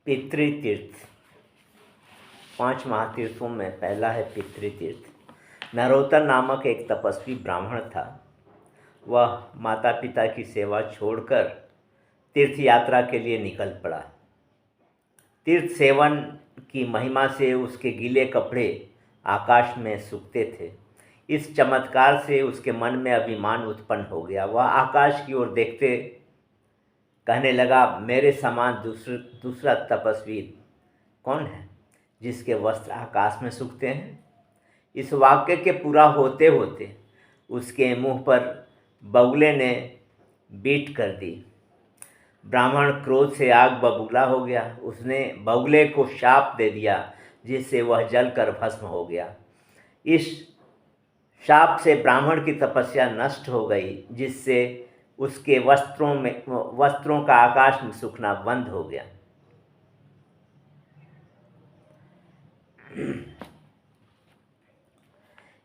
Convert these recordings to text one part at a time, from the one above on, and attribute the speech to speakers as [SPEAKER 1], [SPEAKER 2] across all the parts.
[SPEAKER 1] पितृतीर्थ। 5 महातीर्थों में पहला है पितृतीर्थ। नरोत्तर नामक एक तपस्वी ब्राह्मण था। वह माता पिता की सेवा छोड़कर तीर्थ यात्रा के लिए निकल पड़ा। तीर्थ सेवन की महिमा से उसके गीले कपड़े आकाश में सूखते थे। इस चमत्कार से उसके मन में अभिमान उत्पन्न हो गया। वह आकाश की ओर देखते कहने लगा, मेरे समान दूसरा तपस्वी कौन है जिसके वस्त्र आकाश में सूखते हैं। इस वाक्य के पूरा होते होते उसके मुंह पर बगुले ने बीट कर दी। ब्राह्मण क्रोध से आग बबूला हो गया। उसने बगुले को शाप दे दिया, जिससे वह जलकर भस्म हो गया। इस शाप से ब्राह्मण की तपस्या नष्ट हो गई, जिससे उसके वस्त्रों का आकाश में सूखना बंद हो गया।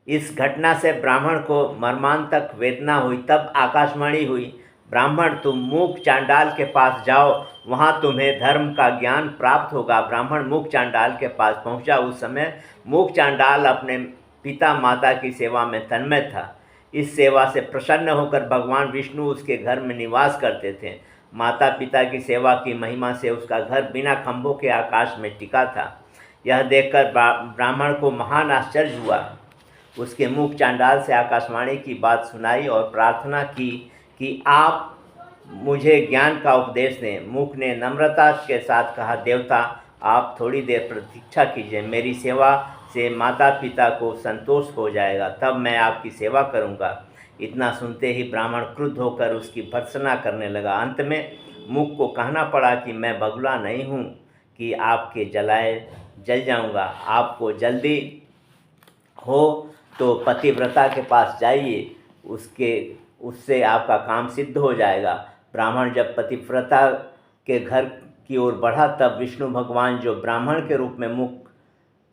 [SPEAKER 1] इस घटना से ब्राह्मण को मर्मांतक वेदना हुई। तब आकाशवाणी हुई, ब्राह्मण तुम मूक चांडाल के पास जाओ, वहाँ तुम्हें धर्म का ज्ञान प्राप्त होगा। ब्राह्मण मूक चांडाल के पास पहुँचा। उस समय मूक चांडाल अपने पिता माता की सेवा में तन्मय था। इस सेवा से प्रसन्न होकर भगवान विष्णु उसके घर में निवास करते थे। माता पिता की सेवा की महिमा से उसका घर बिना खंभों के आकाश में टिका था। यह देखकर ब्राह्मण को महान आश्चर्य हुआ। उसके मूक चांडाल से आकाशवाणी की बात सुनाई और प्रार्थना की कि आप मुझे ज्ञान का उपदेश दें। मूक ने नम्रता के साथ कहा, देवता आप थोड़ी देर प्रतीक्षा कीजिए, मेरी सेवा से माता पिता को संतोष हो जाएगा, तब मैं आपकी सेवा करूंगा। इतना सुनते ही ब्राह्मण क्रुद्ध होकर उसकी भर्त्सना करने लगा। अंत में मूक को कहना पड़ा कि मैं बगुला नहीं हूँ कि आपके जलाए जल जाऊंगा। आपको जल्दी हो तो पतिव्रता के पास जाइए, उससे आपका काम सिद्ध हो जाएगा। ब्राह्मण जब पतिव्रता के घर की ओर बढ़ा, तब विष्णु भगवान जो ब्राह्मण के रूप में मूक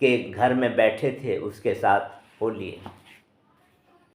[SPEAKER 1] के घर में बैठे थे, उसके साथ हो लिए।